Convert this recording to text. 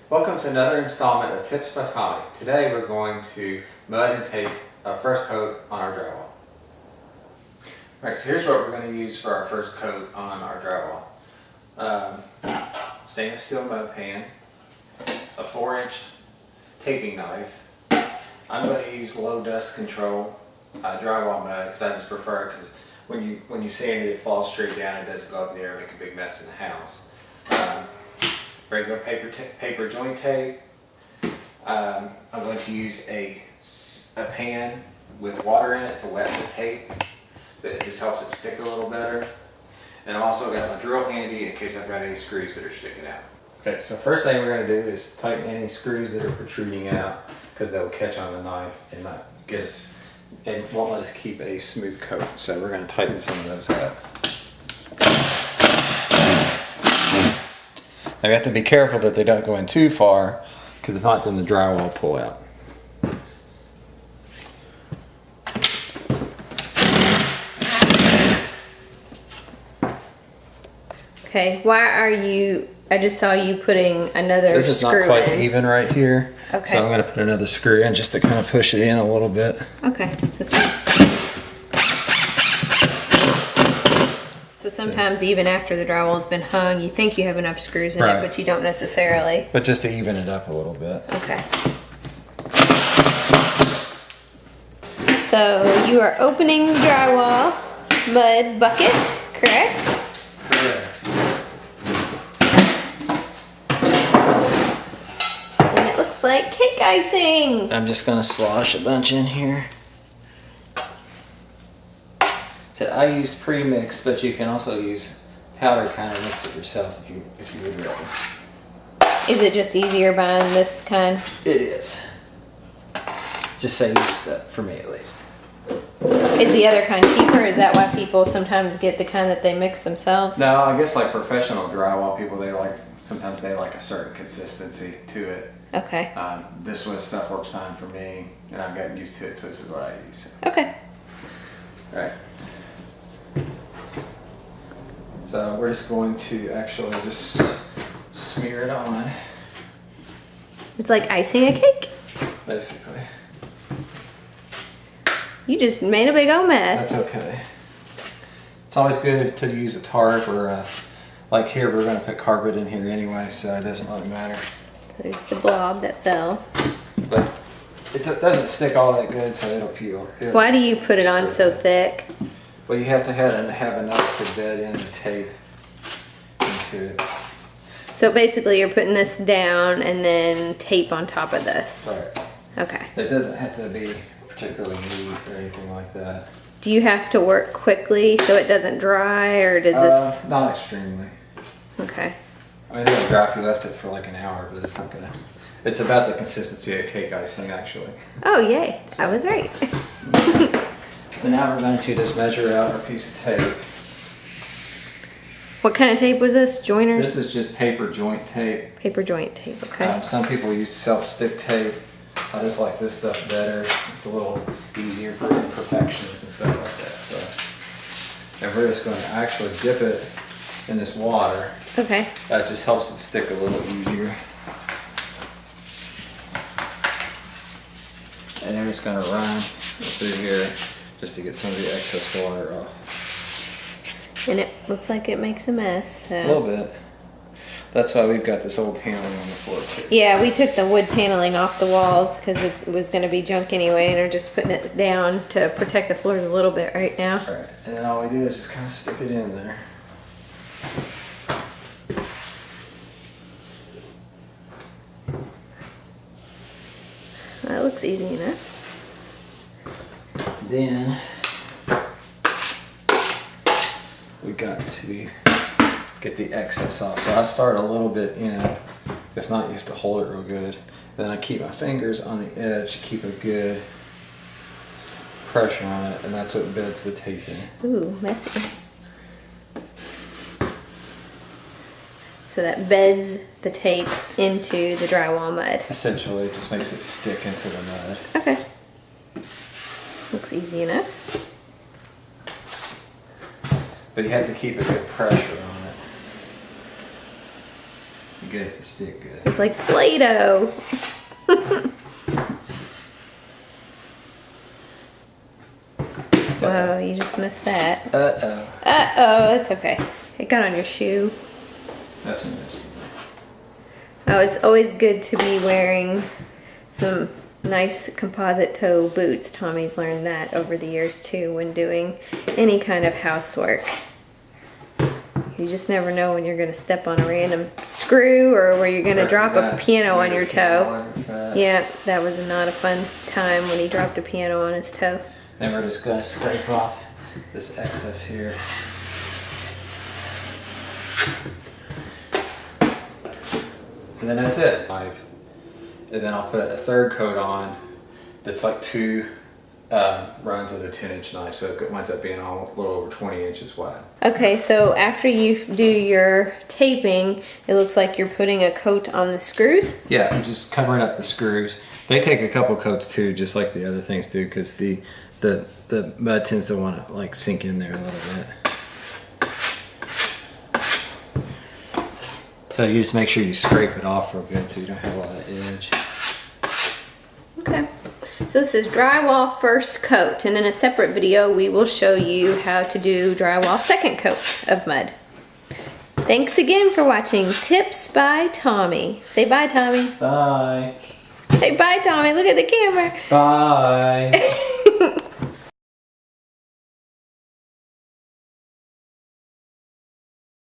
Welcome to another installment of Tips by Tommy. Today we're going to mud and tape our first coat on our drywall. Alright, so here's what we're going to use for our first coat on our drywall. Stainless steel mud pan, a 4-inch taping knife. I'm going to use low dust control drywall mud because I just prefer it because when you sand it, it falls straight down, it doesn't go up in the air and make a big mess in the house. Regular paper joint tape. I'm going to use a pan with water in it to wet the tape. It just helps it stick a little better. And I've also got my drill handy in case I've got any screws that are sticking out. Okay, so first thing we're going to do is tighten any screws that are protruding out because they'll catch on the knife and not get us, and won't let us keep a smooth coat. So we're going to tighten some of those up. Now you have to be careful that they don't go in too far because if not, then the drywall will pull out. Okay, why are you, I just saw you putting another screw in. This is not quite even right here. Okay. So I'm going to put another screw in just to kind of push it in a little bit. Okay, so sometimes even after the drywall's been hung, you think you have enough screws in it, but you don't necessarily. But just to even it up a little bit. Okay. So you are opening the drywall mud bucket, correct? Correct. And it looks like cake icing. I'm just going to slosh a bunch in here. So I use pre-mix, but you can also use powder kind of mix it yourself if you would rather. Is it just easier buying this kind? It is. Just saves stuff, for me at least. Is the other kind cheaper? Is that why people sometimes get the kind that they mix themselves? No, I guess like professional drywall people, sometimes they like a certain consistency to it. Okay. This stuff works fine for me, and I've gotten used to it, so this is what I use. Okay. All right. So we're just going to actually just smear it on. It's like icing a cake? Basically. You just made a big old mess. That's okay. It's always good to use a tarp or like here we're going to put carpet in here anyway, so it doesn't really matter. There's the blob that fell. But it doesn't stick all that good, so it'll peel. Why do you put it on so thick? Well, you have to have enough to bed in the tape into it. So basically you're putting this down and then tape on top of this. Right. Okay. It doesn't have to be particularly neat or anything like that. Do you have to work quickly so it doesn't dry, or does this? Not extremely. Okay. I mean, it'll dry if you left it for like an hour, but it's not gonna. It's about the consistency of cake icing, actually. Oh, yay. I was right. So now we're going to just measure out our piece of tape. What kind of tape was this? Joiners? This is just paper joint tape. Paper joint tape, okay. Some people use self-stick tape. I just like this stuff better. It's a little easier for imperfections and stuff like that. So, and we're just going to actually dip it in this water. Okay. That just helps it stick a little easier. And then we're just going to run through here just to get some of the excess water off. And it looks like it makes a mess. So. A little bit. That's why we've got this old paneling on the floor too. Yeah, we took the wood paneling off the walls because it was going to be junk anyway, and are just putting it down to protect the floors a little bit right now. All right, and then all we do is just kind of stick it in there. That looks easy enough. Then we got to get the excess off. So I start a little bit in. If not, you have to hold it real good. Then I keep my fingers on the edge to keep a good pressure on it, and that's what beds the tape in. Ooh, messy. So that beds the tape into the drywall mud. Essentially, it just makes it stick into the mud. Okay. Looks easy enough. But you have to keep a good pressure on it. You get it to stick good. It's like Play-Doh. Whoa, you just missed that. Uh-oh. Uh-oh, that's okay. It got on your shoe. That's a mess. Oh, it's always good to be wearing some nice composite toe boots. Tommy's learned that over the years too when doing any kind of housework. You just never know when you're going to step on a random screw or where you're going to drop a piano on your toe. Yeah, that was not a fun time when he dropped a piano on his toe. Then we're just going to scrape off this excess here. And then that's it. And then I'll put a third coat on that's like 2 runs of the 10-inch knife, so it winds up being a little over 20 inches wide. Okay, so after you do your taping, it looks like you're putting a coat on the screws? Yeah, I'm just covering up the screws. They take a couple coats too, just like the other things do, because the mud tends to want to like sink in there a little bit. So you just make sure you scrape it off real good so you don't have all that edge. Okay, so this is drywall first coat, and in a separate video we will show you how to do drywall second coat of mud. Thanks again for watching Tips by Tommy. Say bye, Tommy. Bye. Say bye, Tommy. Look at the camera. Bye.